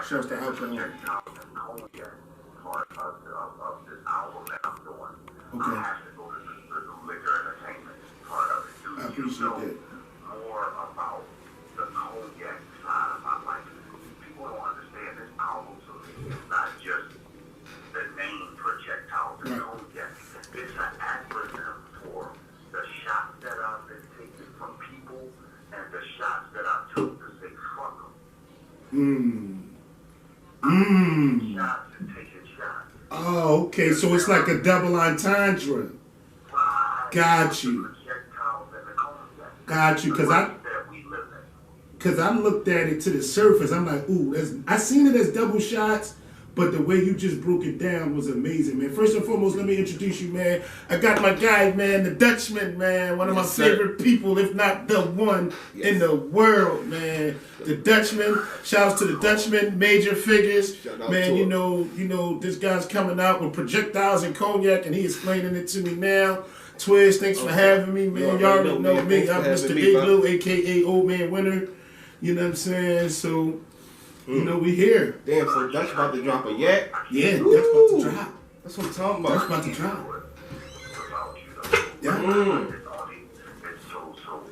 Shouts to alcohol. Part of this album that I'm doing. Okay. I have to go to the liquor entertainment part of it. I appreciate that. More about the cognac side of my life. People don't understand this album to me. It's not just the name projectile, the cognac. It's an acronym for the shots that I've been taking from people and the shots that I took to say fuck them. Shots and taking shots. Oh, okay. So it's like a double entendre. Got you. Got you. Cause I looked at it to the surface. I'm like, ooh, I seen it as double shots, but the way you just broke it down was amazing, man. First and foremost, let me introduce you, man. I got my guy, man, the Dutchman, man. One of my favorite people, if not the one in the world, man. The Dutchman. Shouts to the Dutchman, major figures. Man, you know, this guy's coming out with projectiles and cognac, and he explaining it to me now. Twiz, thanks for having me, man. Y'all already know me. I'm Mr. Igloo, a.k.a. Old Man Winner. You know what I'm saying? So, you know, we here. Damn, so Dutch about to drop a yak? Yeah, Dutch about to drop. That's what I'm talking about. Dutch about to drop. Yeah. So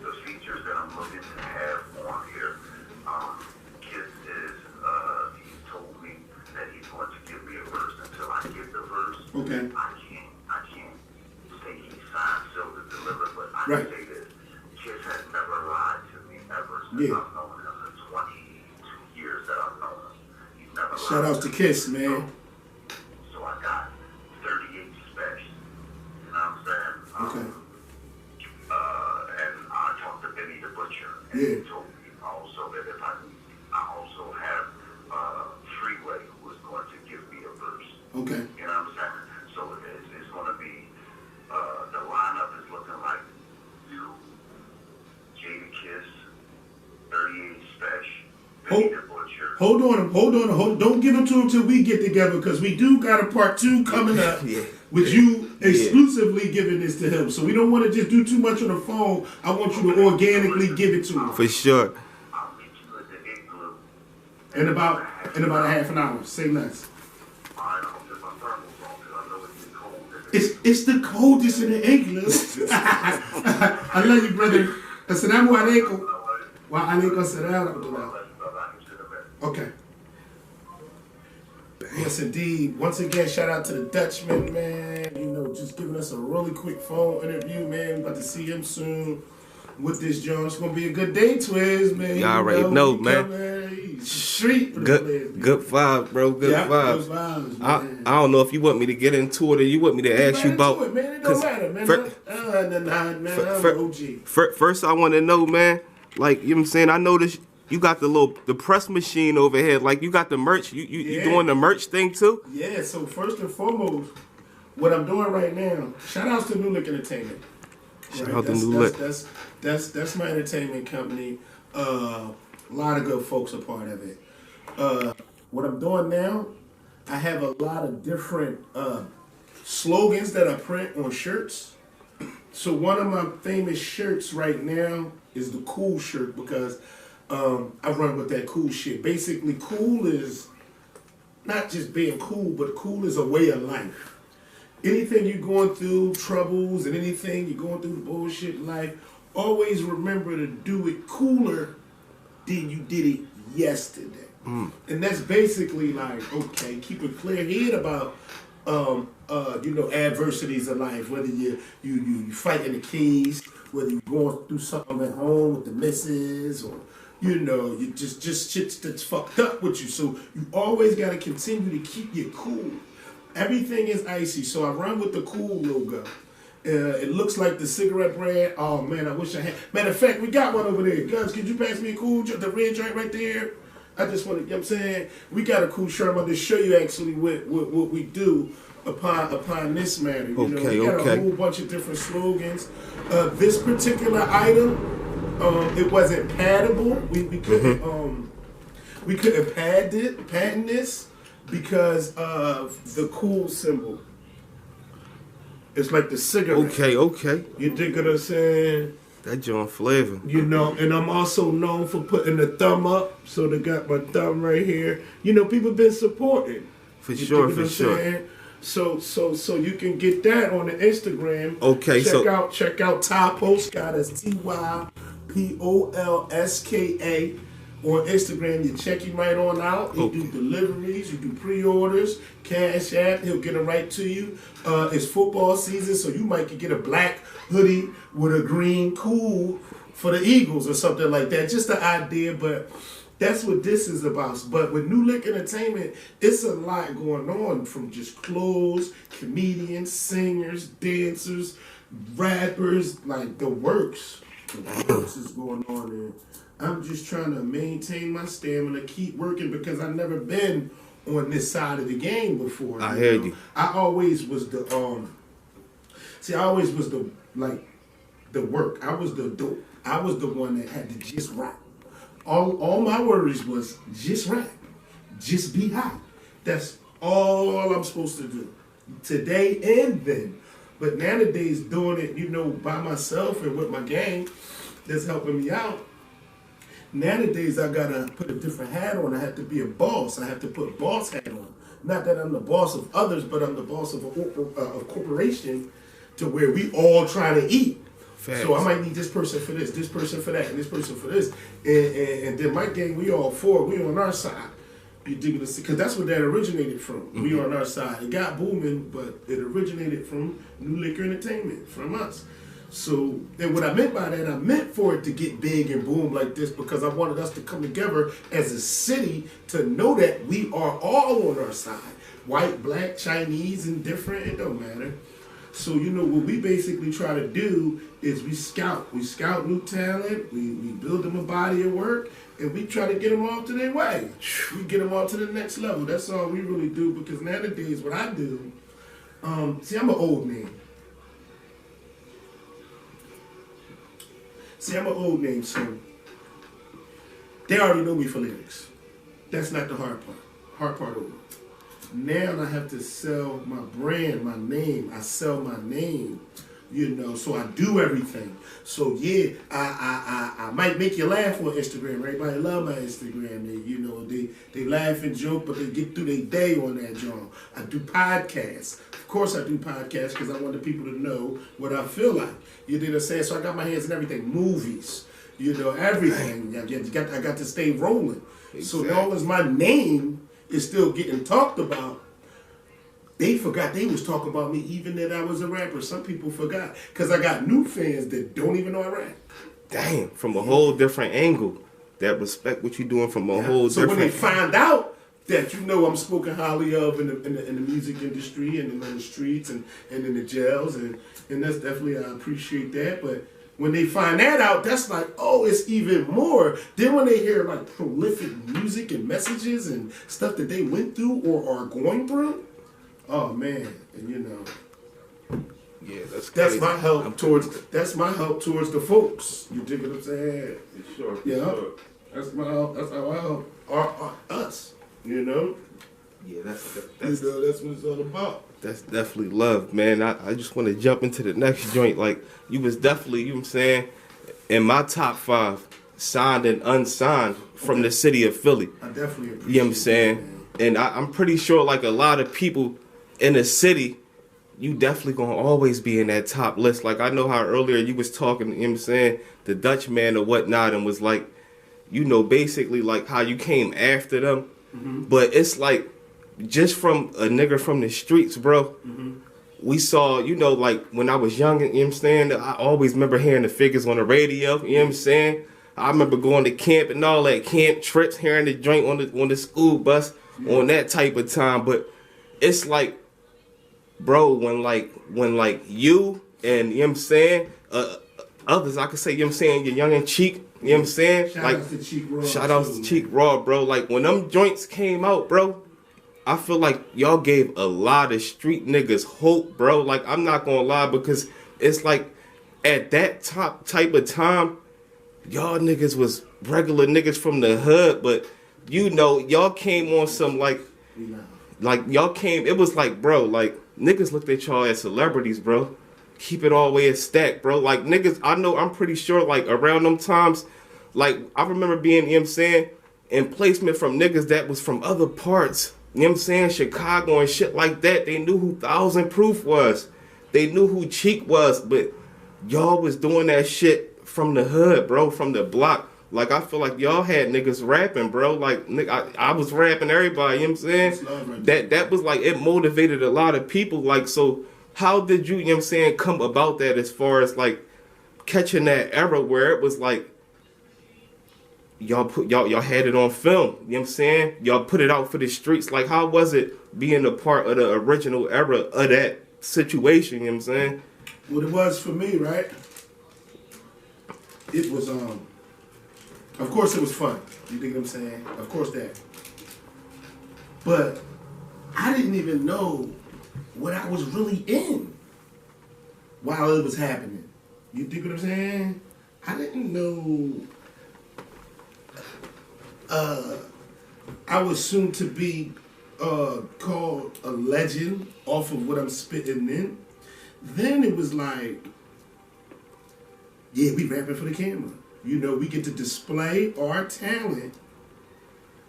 the features that I'm looking to have on here, Kiss is, he told me that he's going to give me a verse. Until I get the verse, Okay. I can't say he signed, sealed, and delivered, but I can say this. Kiss has never lied to me ever since I've known him. The 22 years that I've known him. He's never lied. Shout out to Kiss, man. So I got 38 specials. You know what I'm saying? Okay. And I talked to Benny the Butcher. And he told me also that if I also have Freeway who is going to give me a verse. Okay. You know what I'm saying? So it's going to be, the lineup is looking like you, Jada Kiss, 38 Special, Benny the Butcher. Hold on. Don't give them to him till we get together, because we do got a part 2 coming up with you exclusively giving this to him. So we don't want to just do too much on the phone. I want you to organically give it to him. For sure. I'll meet you at the Igloo. In about a half an hour. Say less. I don't get my thermals on because I know it's getting cold. It's the coldest in the English. I love you, brother. Assalamu alaikum. Wa alaikum salam. Okay. Yes, indeed. Once again, shout out to the Dutchman, man. You know, just giving us a really quick phone interview, man. About to see him soon with this joint. It's gonna be a good day, Twiz, man. You already know, man. Street. Good vibes, bro. Good vibes. Good vibes, man. I don't know if you want me to get into it or you want me to ask you about. It, man. It don't matter, man. First, I want to know, man. Like, you know what I'm saying? I noticed you got the press machine overhead. Like, you got the merch. You doing the merch thing too? Yeah. So first and foremost, what I'm doing right now. Shout outs to New Lick Entertainment. Shout out to New Lick. That's my entertainment company. A lot of good folks are part of it. What I'm doing now, I have a lot of different slogans that I print on shirts. So one of my famous shirts right now is the cool shirt, because I run with that cool shit. Basically, cool is not just being cool, but cool is a way of life. Anything you're going through, troubles, and anything you're going through, bullshit in life, always remember to do it cooler than you did it yesterday. And that's basically like, okay, keep a clear head about adversities in life, whether you fighting the keys, whether you're going through something at home with the missus, or you just shit that's fucked up with you. So you always gotta continue to keep your cool. Everything is icy, so I run with the cool logo. It looks like the cigarette brand. Oh man, I wish I had. Matter of fact, we got one over there. Guys, could you pass me a cool, the red joint right there? I just want to, you know what I'm saying? We got a cool shirt. I'm going to show you actually what we do upon this matter. We got a whole bunch of different slogans. This particular item, it wasn't patentable. We couldn't patent this because of the cool symbol. It's like the cigarette. Okay. You dig what I'm saying? That joint flavor. You know, and I'm also known for putting the thumb up. So they got my thumb right here. You know, people been supporting. For You sure, dig what for I'm sure. saying? So you can get that on the Instagram. Okay, check out Ty Polska. That's TYPOLSKA on Instagram. You check him right on out. He do deliveries, you do pre-orders, Cash App. He'll get it right to you. It's football season, so you might could get a black hoodie with a green cool for the Eagles or something like that. Just an idea, but that's what this is about. But with New Lick Entertainment, it's a lot going on, from just clothes, comedians, singers, dancers, rappers, like the works. The works is going on, and I'm just trying to maintain my stamina, keep working, because I've never been on this side of the game before. I heard you. I always was the work. I was the dope. I was the one that had to just rap. All my worries was just rap, just be hot. That's all I'm supposed to do, today and then. But nowadays, doing it, you know, by myself and with my gang, that's helping me out. Nowadays, I gotta put a different hat on. I have to be a boss. I have to put boss hat on. Not that I'm the boss of others, but I'm the boss of a corporation, to where we all try to eat. Facts. So I might need this person for this person for that, and this person for this. And then my gang, we all four, we on our side. You dig this? Because that's where that originated from. Mm-hmm. We on our side. It got booming, but it originated from New Liquor Entertainment, from us. So, and what I meant by that, I meant for it to get big and boom like this, because I wanted us to come together as a city to know that we are all on our side. White, black, Chinese, and different, it don't matter. So, you know, what we basically try to do is we scout. We scout new talent, we build them a body of work, and we try to get them all to their way. We get them all to the next level. That's all we really do, because nowadays what I do, see, I'm an old man. So they already know me for lyrics. That's not the hard part. Hard part over. Now I have to sell my brand, my name. I sell my name, you know, so I do everything. So yeah, I might make you laugh on Instagram. Everybody love my Instagram. They, you know, they laugh and joke, but they get through their day on that joint. I do podcasts. Of course I do podcasts, because I want the people to know what I feel like. You know what I'm saying? So I got my hands in everything. Movies, you know, everything. I got to stay rolling. Exactly. So long as my name is still getting talked about, they forgot they was talking about me even that I was a rapper. Some people forgot, because I got new fans that don't even know I rap. Damn, from a whole different angle. That respect what you're doing from a whole different. So when they find out that, you know, I'm spoken highly of in the music industry and in the streets and in the jails, and that's definitely, I appreciate that. But when they find that out, that's like, oh, it's even more. Then when they hear like prolific music and messages and stuff that they went through or are going through, oh man, and you know, yeah, that's my help towards the folks. You dig what I'm saying? Sure. Yeah, sure. That's my help. That's how I help us. You know. Yeah, that's you know, that's what it's all about. That's definitely love, man. I just want to jump into the next joint. Like, you was definitely, you know what I'm saying, in my top 5, signed and unsigned from the city of Philly. I definitely appreciate you know what I'm saying? That, and I'm pretty sure, like, a lot of people in the city, you definitely gonna always be in that top list. Like, I know how earlier you was talking, you know what I'm saying, the Dutch man or whatnot, and was like, you know, basically like how you came after them. Mm-hmm. But it's like, just from a nigga from the streets, bro, mm-hmm. we saw, you know, like when I was young, you know what I'm saying, I always remember hearing the figures on the radio, you know what I'm saying? I remember going to camp and all that, camp trips, hearing the joint on the school bus, on that type of time. But it's like, bro, when you and, you know what I'm saying, others, I could say, you know what I'm saying, you're young and cheek, you know what I'm saying? Shout out to Cheek Raw, bro. Like, when them joints came out, bro, I feel like y'all gave a lot of street niggas hope, bro. Like, I'm not gonna lie, because it's like, at that type of time, y'all niggas was regular niggas from the hood, but, you know, y'all came on some, like y'all came, it was like, bro, like, niggas looked at y'all as celebrities, bro. keep it all the way in stack, bro. Like niggas, I know, I'm pretty sure like around them times, like I remember being, you know what I'm saying, in placement from niggas that was from other parts, you know what I'm saying, Chicago and shit like that. They knew who Thousand Proof was. They knew who Cheek was, but y'all was doing that shit from the hood, bro, from the block. Like, I feel like y'all had niggas rapping, bro. Like, nigga, I was rapping everybody, you know what I'm saying? That was like, it motivated a lot of people. Like, so how did you know what I'm saying, come about that as far as like catching that era where it was like, y'all had it on film, you know what I'm saying? Y'all put it out for the streets. Like, how was it being a part of the original era of that situation, you know what I'm saying? What it was for me, right? It was, of course it was fun. You dig what I'm saying? Of course that. But I didn't even know what I was really in while it was happening. You dig what I'm saying? I didn't know I was soon to be called a legend off of what I'm spitting in. Then it was like, yeah, we rapping for the camera. You know, we get to display our talent,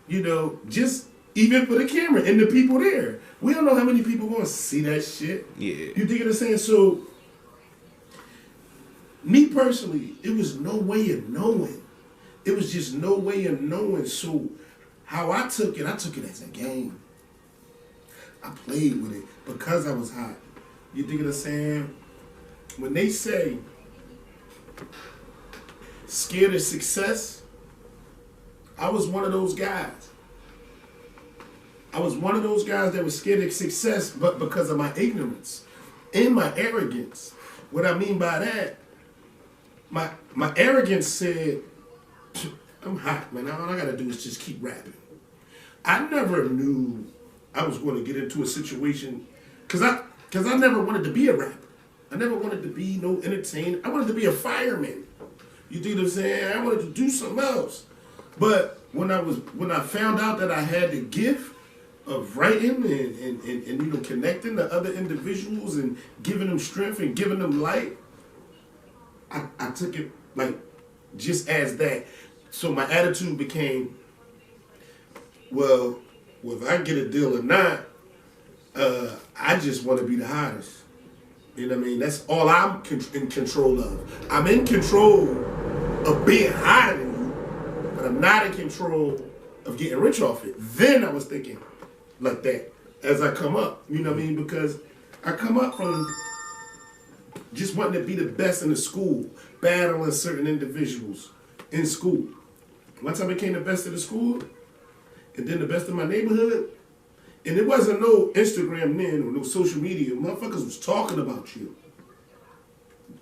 you know, just even for the camera and the people there. We don't know how many people want to see that shit. Yeah. You dig what I'm saying? So, me personally, it was no way of knowing. It was just no way of knowing. So, how I took it as a game. I played with it because I was hot. You dig what I'm saying? When they say scared of success, I was one of those guys. I was one of those guys that was scared of success, but because of my ignorance and my arrogance. What I mean by that, my arrogance said, I'm hot, man. All I gotta do is just keep rapping. I never knew I was going to get into a situation, cause I never wanted to be a rapper. I never wanted to be no entertainer. I wanted to be a fireman. You dig what I'm saying? I wanted to do something else. But when I found out that I had the gift of writing and you know, connecting to other individuals and giving them strength and giving them light, I took it like just as that. So my attitude became, well, if I get a deal or not, I just want to be the hottest. You know what I mean? That's all I'm in control of. I'm in control of being higher than you, but I'm not in control of getting rich off it. Then I was thinking like that as I come up. You know what I mean? Because I come up from just wanting to be the best in the school, battling certain individuals in school. Once I became the best of the school, and then the best of my neighborhood, and it wasn't no Instagram then or no social media. Motherfuckers was talking about you.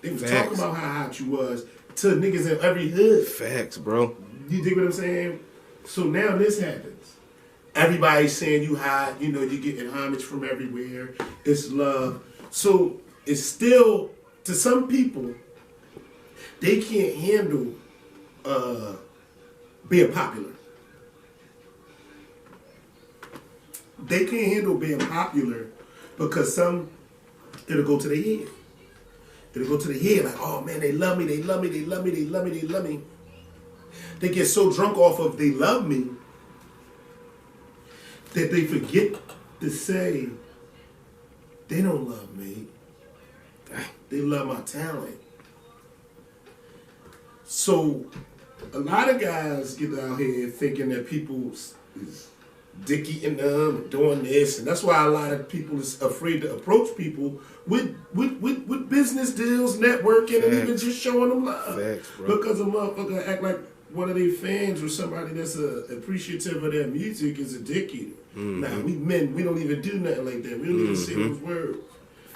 They was talking about how hot you was to niggas in every hood. Facts, bro. You dig what I'm saying? So now this happens. Everybody's saying you hot. You know, you're getting homage from everywhere. It's love. So it's still, to some people, they can't handle being popular. They can't handle being popular because some, it'll go to their head. It'll go to the head like, oh man, they love me, they love me, they love me, they love me, they love me. They get so drunk off of they love me that they forget to say they don't love me. They love my talent. So a lot of guys get out here thinking that people is dick eating them, doing this, and that's why a lot of people is afraid to approach people with business deals, networking, Facts. And even just showing them love. Facts, because a motherfucker act like one of their fans or somebody that's appreciative of their music is a dick eater. Mm-hmm. Nah, we men, we don't even do nothing like that. We don't even say those words,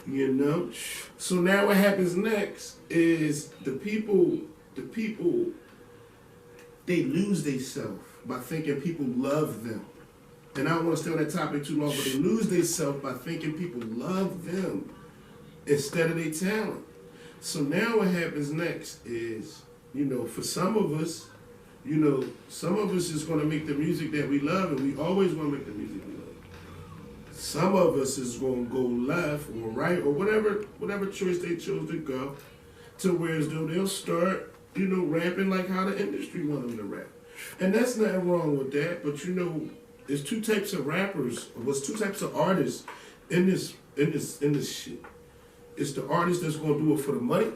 you know. So now what happens next is the people, they lose themselves by thinking people love them. And I don't want to stay on that topic too long, but they lose themselves by thinking people love them instead of their talent. So now what happens next is, you know, for some of us, you know, some of us just want to make the music that we love, and we always want to make the music we love. Some of us is gonna go left or right or whatever choice they chose to go, to where as though they'll start, rapping like how the industry want them to rap. And that's nothing wrong with that, but there's two types of rappers, two types of artists in this shit. It's the artist that's gonna do it for the money,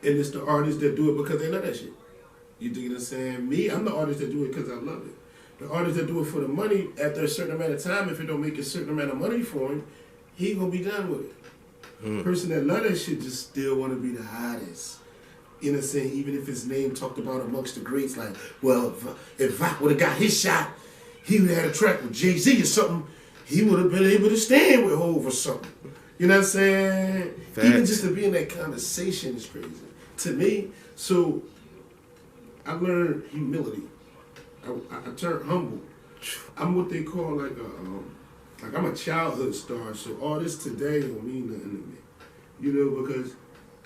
and it's the artists that do it because they love that shit. You dig what I'm saying? Me, I'm the artist that do it because I love it. The artist that do it for the money, after a certain amount of time, if it don't make a certain amount of money for him, he gonna be done with it. Person that love that shit just still wanna be the hottest. You know what I'm saying? Even if his name talked about amongst the greats, like, well, if Vac would have got his shot, he would have had a track with Jay-Z or something, he would have been able to stand with Hov or something. You know what I'm saying? Facts. Even just to be in that conversation is crazy. To me, so I learned humility. I turned humble. I'm what they call like I'm a childhood star, so all this today don't mean nothing to me. Because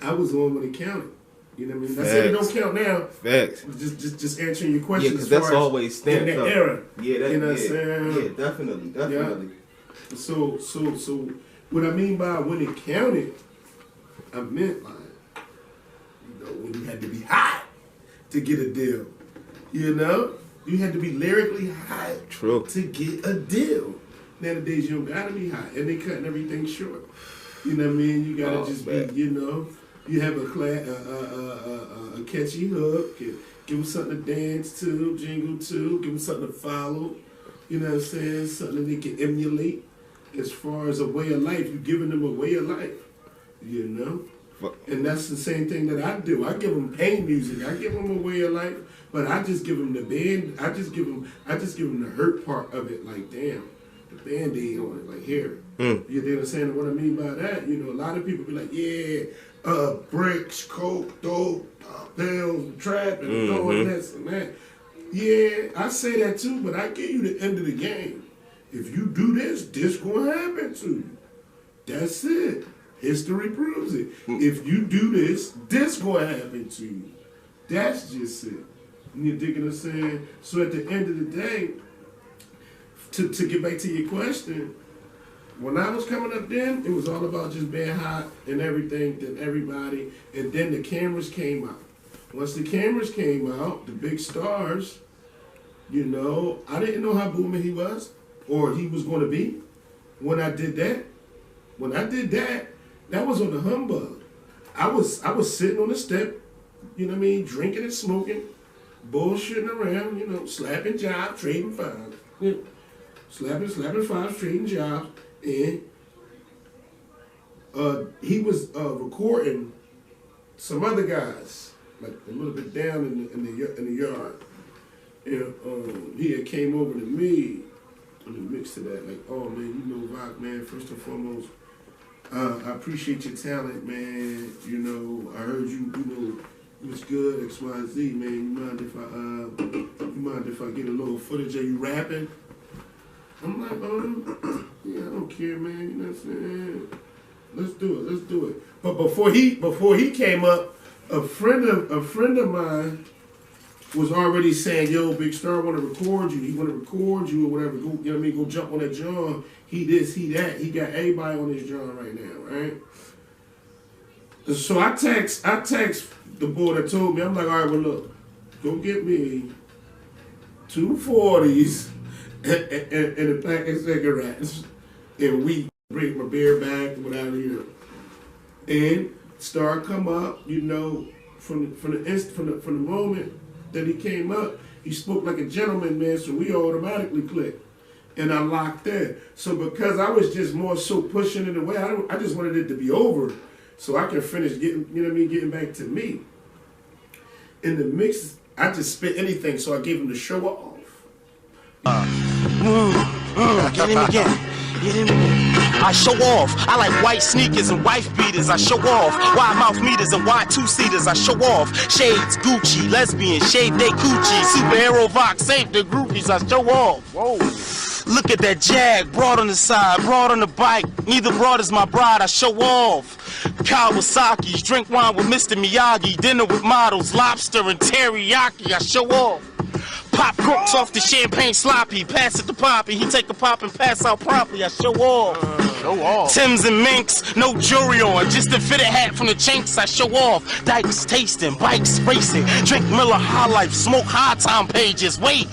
I was on when it counted. You know what I mean? I said it don't count now. Facts. Just answering your question. Yeah, because that's always stamped in that up. era. Yeah, you know what I'm saying? Yeah, definitely. Yeah. So what I mean by when it counted, I meant like, when you had to be hot to get a deal. You had to be lyrically hot to get a deal. Nowadays you don't gotta be hot, and they cutting everything short. You know what I mean? You gotta be, you have a catchy hook, give them something to dance to, jingle to, give them something to follow. You know what I'm saying? Something they can emulate. As far as a way of life, you're giving them a way of life. And that's the same thing that I do. I give them pain music. I give them a way of life, but I just give them the band. I just give them the hurt part of it. Like, damn, the Band-Aid on it. Like, here. You know what I'm saying? And what I mean by that, a lot of people be like, yeah, bricks, coke, dope, pills, trap, and doing this and that. Yeah, I say that too, but I give you the end of the game. If you do this gonna happen to you. That's it. History proves it. If you do this gonna happen to you. That's just it. You dig what I'm saying? So at the end of the day, to get back to your question, when I was coming up then, it was all about just being hot and everything, then everybody, and then the cameras came out. Once the cameras came out, the big stars, I didn't know how booming he was, or he was gonna be. When I did that, that was on the humbug. I was sitting on the step, drinking and smoking, bullshitting around, slapping jobs, trading fives. Slapping fives, trading jobs. And he was recording some other guys, like a little bit down in the yard. And he had came over to me in the mix to that, like, oh man, Rock, man, first and foremost, I appreciate your talent, man. I heard you was good, X, Y, Z, man. You mind if I get a little footage of you rapping? I'm like, yeah, I don't care, man. You know what I'm saying? Let's do it. But before he came up, a friend of mine was already saying, yo, Big Star want to record you. He want to record you or whatever. Go, go jump on that John. He this, he that. He got everybody on his John right now, right? So I text the boy that told me, I'm like, all right, well, look, go get me 2 40s and a pack of cigarettes, and we bring my beer back, whatever, And Star come up, from the moment that he came up, he spoke like a gentleman, man, so we automatically clicked. And I locked in. So because I was just more so pushing it away, I just wanted it to be over so I can finish getting back to me. In the mix, I just spit anything, so I gave him the show off. Get him again. I show off. I like white sneakers and wife beaters. I show off. Wide mouth meters and wide 2-seaters. I show off. Shades, Gucci, lesbian, shade they coochie. Superhero Vox, save the groupies. I show off. Whoa. Look at that Jag, broad on the side, broad on the bike. Neither broad is my bride. I show off. Kawasaki's, drink wine with Mr. Miyagi, dinner with models, lobster and teriyaki. I show off. Pop corks off the champagne sloppy. Pass it to Poppy. He take a pop and pass out promptly. I show off. Show off. Timbs and minks, no jewelry on. Just a fitted hat from the chinks. I show off. Dykes tasting, bikes racing. Drink Miller High Life, smoke high time pages. Wait.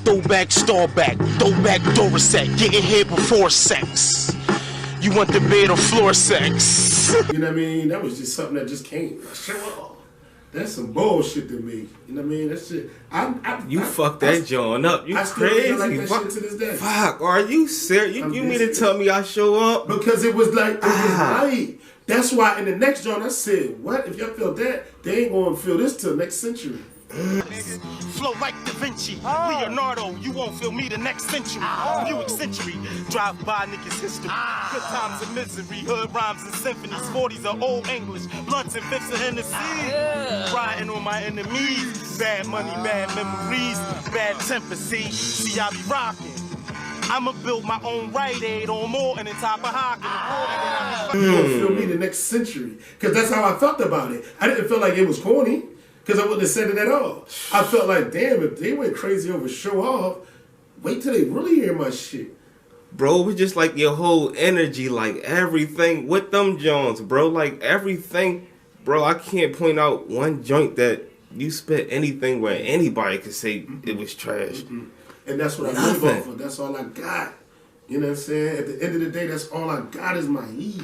Throwback, store back, throwback, Dorset. Getting here before sex. You want the bed or floor sex? You know what I mean? That was just something that just came. Show off. That's some bullshit to me. You know what I mean? That shit. You fucked that joint up. You I still crazy? feel like that shit to this day. Fuck, are you serious? You mean to tell me I show up? Because it was like, it was right. That's why in the next joint I said, what? If y'all feel that, they ain't gonna feel this till next century. Flow like Da Vinci, Leonardo, you won't feel me the next century. Buick Century, drive by niggas history. Good times and misery, hood rhymes and symphonies. 40s are old English, blunts and fifths of Hennessy. Riding on my enemies, bad money, bad memories, bad temper. See, I be rocking. I'ma build my own Rite Aid on Morton and top of Hockin. You won't feel me the next century. Because that's how I felt about it. I didn't feel like it was corny. Because I wouldn't have said it at all. I felt like, damn, if they went crazy over show off, wait till they really hear my shit. Bro, it was just like your whole energy, like everything with them Jones, bro. Like everything, bro. I can't point out one joint that you spit anything where anybody could say it was trash. And that's what I live off of. That's all I got. You know what I'm saying? At the end of the day, that's all I got is my heat.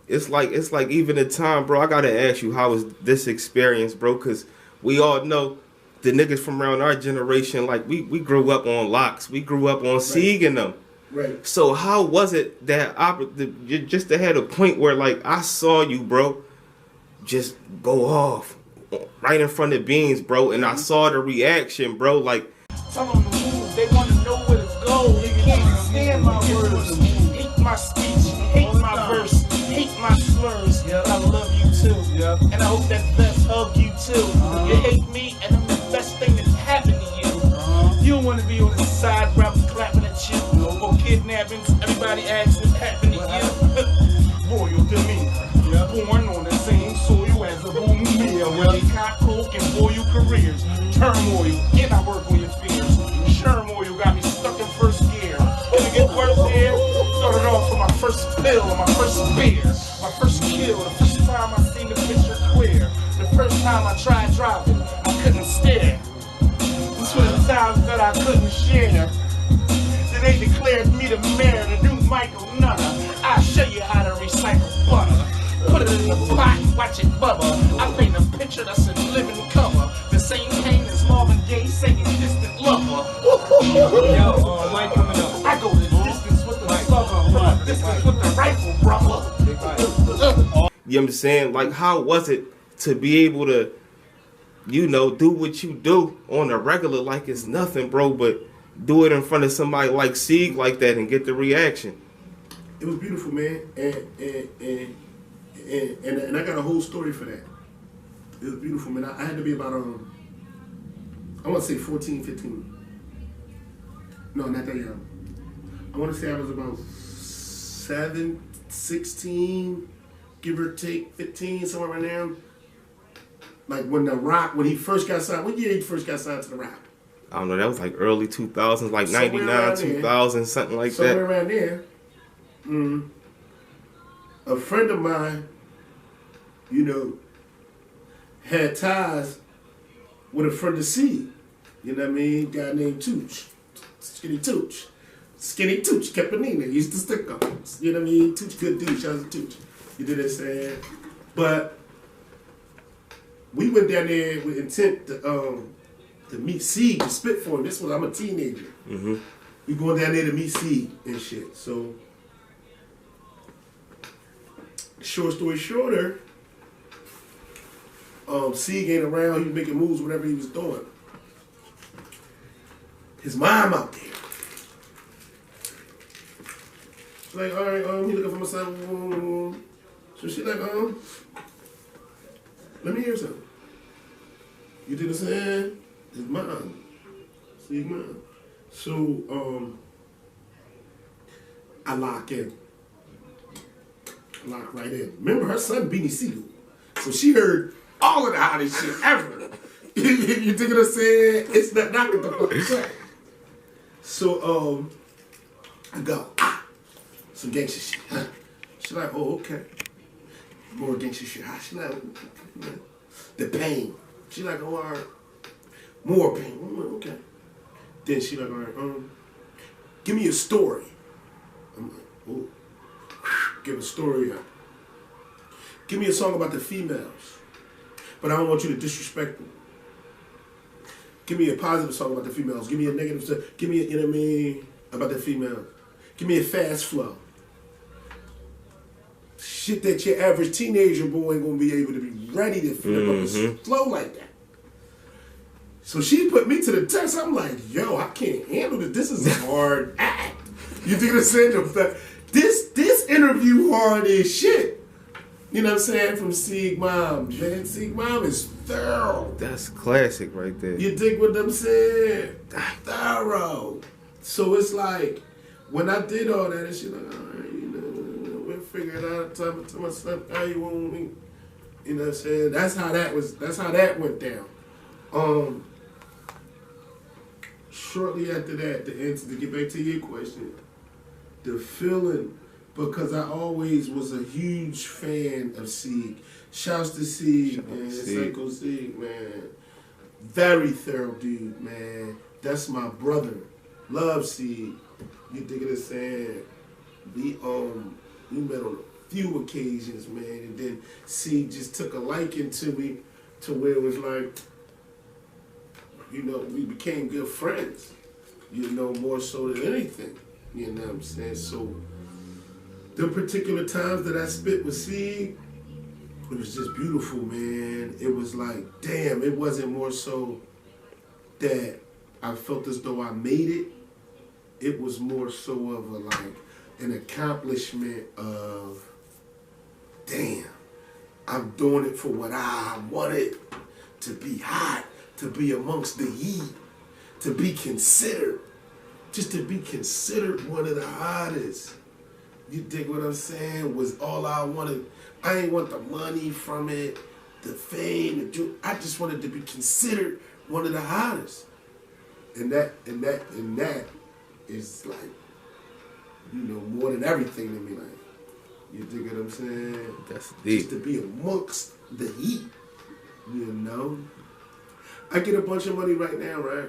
It's like even the time, bro. I gotta ask you, how was this experience, bro? Because we all know the niggas from around our generation, like we grew up on Locks, we grew up on Sieg and them. Right. So how was it that you just had a point where like I saw you, bro, just go off right in front of Beans, bro, and I saw the reaction, bro. Like, tell them to move. They want to know where to go. They can't stand my words. Hate my speech. Hate my verse. Hate my slurs. But I love you too. And I hope that best hug you too. You hate me, and I'm the best thing that's happened to you. You don't want to be on the side where I'm clapping at you. Or kidnappings. Everybody asks what happened to you. Royal demeanor. Born on the same soil as a boom meal. Where they cock, coke, and boil careers. Turmoil, and I work on your fears. Turmoil got me stuck in first gear. Gonna get worse here. Started off with my first pill, my first beer, my first kill. The first time I seen the picture clear. The first time I tried driving, I couldn't steer. This was the times that I couldn't share. Then they declared me the mayor, the new Michael Nutter. I'll show you how to recycle butter. Put it in the pot and watch it bubble. I paint a picture that's in living color. The same pain as Marvin Gaye saying distant lover. Yo, Mike coming up. I go the distance with the slugger, distance with the rifle, brother. you know what I'm saying? Like, how was it to be able to, you know, do what you do on a regular like it's nothing, bro, but do it in front of somebody like Sieg like that and get the reaction? It was beautiful, man. And I got a whole story for that. It was beautiful, man. I had to be about, I want to say 14, 15. No, not that young. I want to say I was about 16, give or take 15, somewhere around there. Like when he first got signed. What year he first got signed to the Rock? I don't know, that was like early 2000s, like Somewhere 99, 2000, something like somewhere that. around there. A friend of mine, you know, had ties with a friend of Sieg. You know what I mean? Guy named Tooch. Skinny Tooch. Skinny Tooch, Kepanina. Used to stick up. You know what I mean? Tooch, good dude. Shout out to Tooch. You did what I'm saying? But we went down there with intent to meet Sieg, to spit for him. This was, I'm a teenager. Mm-hmm. We going down there to meet Sieg and shit. So, short story shorter, Sieg ain't around. He was making moves, whatever he was doing. His mom out there. She's like, all right, he looking for my son. So she's like, let me hear something. You did the same? His mom. Sieg's mom. So, I lock in. Lock right in. Remember her son, Beanie Sigel. So she heard all of the hottest shit ever. You think what I'm saying? It's not knocking the fucking track. So I go, some gangster shit. Huh? She's like, oh, okay. More gangster shit. She's like, the pain. She's like, oh, all right. More pain. Okay. Then she's like, all right, give me a story. I'm like, oh, give a story up. Give me a song about the females, but I don't want you to disrespect them. Give me a positive song about the females. Give me a negative song. Give me an enemy about the females. Give me a fast flow. Shit that your average teenager boy ain't gonna be able to be ready to flip up a flow like that. So she put me to the test. I'm like, yo, I can't handle this. This is a hard act. You think what I'm saying? This interview hard as shit. You know what I'm saying? From Sig Mom. Man, Sig Mom is thorough. That's classic right there. You dig what I'm saying? Thorough. So it's like, when I did all that, and she like, all right, you know, we'll figure it out. Tell myself how you want me. You know what I'm saying? That's how that went down. Shortly after that, to get back to your question, the feeling, because I always was a huge fan of Sig. Shouts to Sig, man. Psycho Sig, man. Very thorough dude, man. That's my brother. Love Sig. You dig what I'm saying? We met on a few occasions, man, and then Sig just took a liking to me, to where it was like, you know, we became good friends. You know, more so than anything. You know what I'm saying? So, the particular times that I spit with Sig, it was just beautiful, man. It was like, damn, it wasn't more so that I felt as though I made it. It was more so of an accomplishment of, damn, I'm doing it for what I wanted, to be hot, to be amongst the heat, to be considered, just to be considered one of the hottest. You dig what I'm saying? Was all I wanted. I ain't want the money from it, the fame, I just wanted to be considered one of the hottest. And that is like, you know, more than everything to me. Like, you dig what I'm saying? That's deep. Just to be amongst the heat, you know? I get a bunch of money right now, right?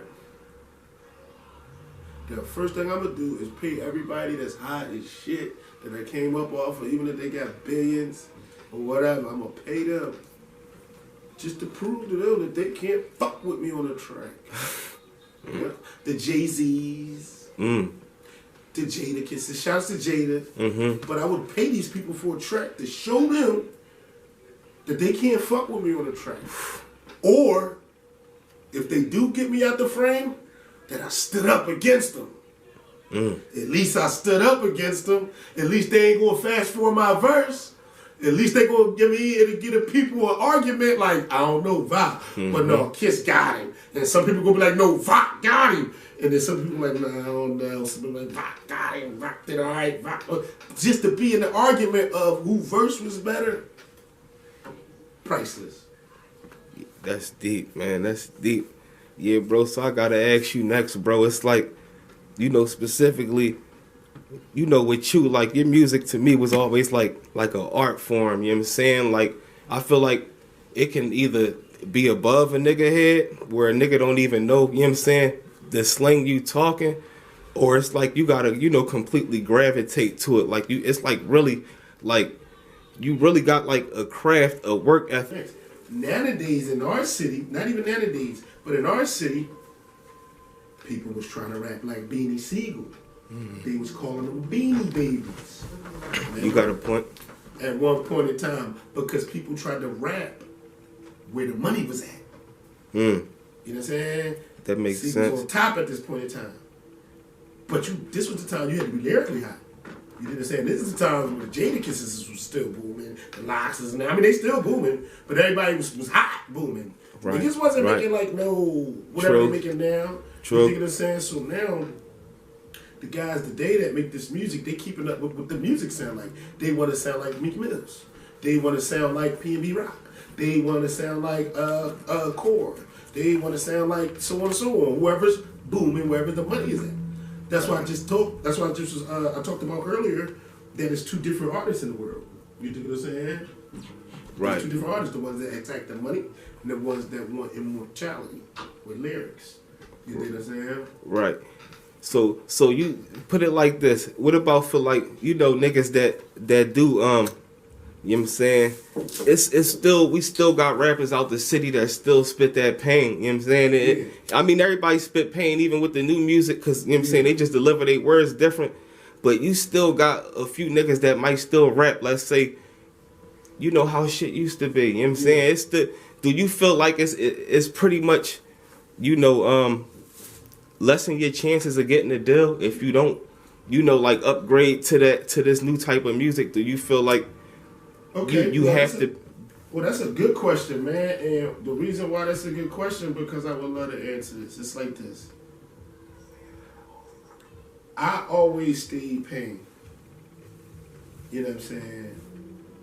The first thing I'm gonna do is pay everybody that's hot as shit that I came up off of, even if they got billions or whatever. I'm gonna pay them just to prove to them that they can't fuck with me on the track. Yeah. The Jay-Z's, the Jada Kisses. Shouts to Jada. But I would pay these people for a track to show them that they can't fuck with me on the track. Or if they do get me out the frame, that I stood up against them. At least I stood up against them. At least they ain't gonna fast forward my verse. At least they gonna give the people an argument like, I don't know, Vok, but no, Kiss got him. And some people gonna be like, no, Vok got him. And then some people like, nah, I don't know. Some people like, Vok got him, Vok did all right, Vok. Just to be in the argument of who verse was better, priceless. That's deep, man. That's deep. Yeah, bro, so I gotta ask you next, bro. It's like, you know, specifically, you know, with you, like, your music to me was always like an art form, you know what I'm saying? Like, I feel like it can either be above a nigga head, where a nigga don't even know, you know what I'm saying, the slang you talking, or it's like you gotta, you know, completely gravitate to it. Like, it's like really, like, you really got like a craft, a work ethic. Nowadays in our city, not even nowadays, but in our city, people was trying to rap like Beanie Sigel. They was calling them Beanie Babies. You got a point. At one point in time, because people tried to rap where the money was at. You know what I'm saying? That makes Sigel sense. was on top at this point in time. But this was the time you had to be lyrically hot. You understand? This is the time when the Jada Kisses was still booming, the Loxes, and I mean they still booming, but everybody was hot booming. Right. Niggas wasn't making like whatever they making now. True. You know what I'm saying? So now the guys today that make this music, they keeping up with what the music sound like. They want to sound like Meek Mills. They want to sound like P&B Rock. They want to sound like Core. They want to sound like so on and so on. Whoever's booming, wherever the money is at. That's why I just talked. That's why I just was, I talked about earlier that it's two different artists in the world. You think what I'm saying? Right. There's two different artists: the ones that attack the money and the ones that want immortality with lyrics. You think what I'm saying? Right. So you put it like this. What about for like, you know, niggas that do you know what I'm saying? It's still, we still got rappers out the city that still spit that pain. You know what I'm saying? I mean, everybody spit pain even with the new music, cause you know what I'm saying, they just deliver their words different. But you still got a few niggas that might still rap, let's say, you know how shit used to be. You know what I'm saying? It's the, do you feel like it's pretty much, you know, lessen your chances of getting a deal if you don't, you know, like upgrade to this new type of music? Do you feel like you well, have to? Well, that's a good question, man. And the reason why that's a good question, because I would love to answer this. It's like this. I always stayed paying. You know what I'm saying?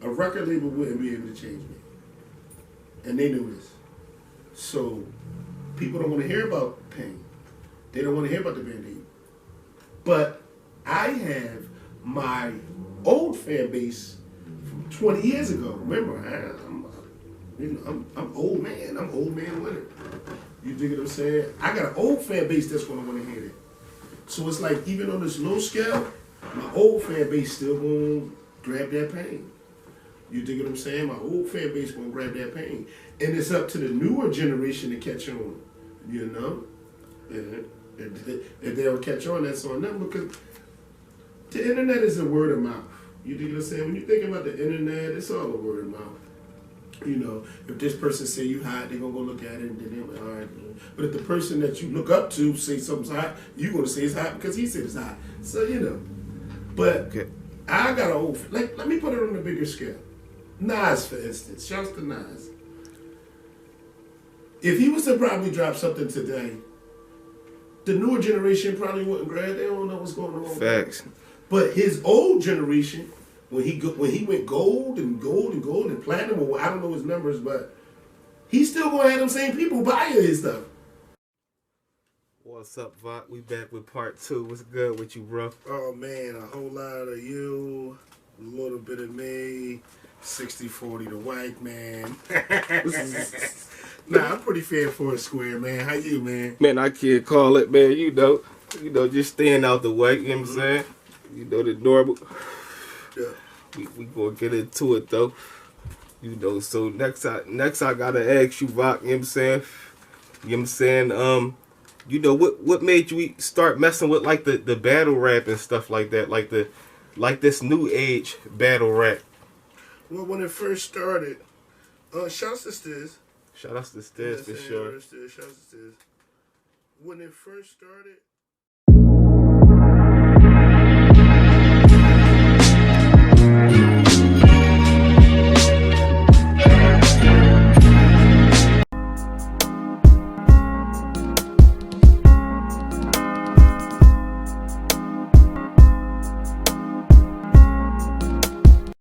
A record label wouldn't be able to change me. And they knew this. So people don't want to hear about pain. They don't want to hear about the Band-Aid. But I have my old fan base from 20 years ago. Remember, I'm old man. I'm old man winner. You dig what I'm saying? I got an old fan base that's going to want to hear it. So it's like, even on this low scale, my old fan base still going to grab that pain. You dig what I'm saying? My old fan base going to grab that pain. And it's up to the newer generation to catch on. You know? And if they don't catch on, that's on them, because the internet is a word of mouth. You dig what I'm saying? When you think about the internet, it's all a word of mouth. You know, if this person say you hot, they're gonna go look at it and then they're like, all right. But if the person that you look up to say something's hot, you're gonna say it's hot because he said it's hot. So, you know. But okay. I got an old, like, let me put it on a bigger scale. Nas, for instance. Shouts to Nas. If he was to probably drop something today, the newer generation probably wouldn't grab. They don't know what's going on. Facts. But his old generation, when he went gold and platinum, or I don't know his numbers, but he's still gonna have them same people buying his stuff. What's up, Vok? We back with part 2. What's good with you, bro? Oh man, a whole lot of you, a little bit of me, 60-40 the white man. Nah, I'm pretty fair for a square, man. How you, man? Man, I can't call it, man. You know, just staying out the way. You know what I'm saying? You know, the normal. Yeah. We gonna get into it though. You know, so next I gotta ask you, Vok. You know what I'm saying? You know what I'm saying? You know, what made you start messing with like the battle rap and stuff like that, like this new age battle rap? Well, when it first started, shouts to Stiz. Shout out to Stiz for sure. Shouts to Stiz. When it first started,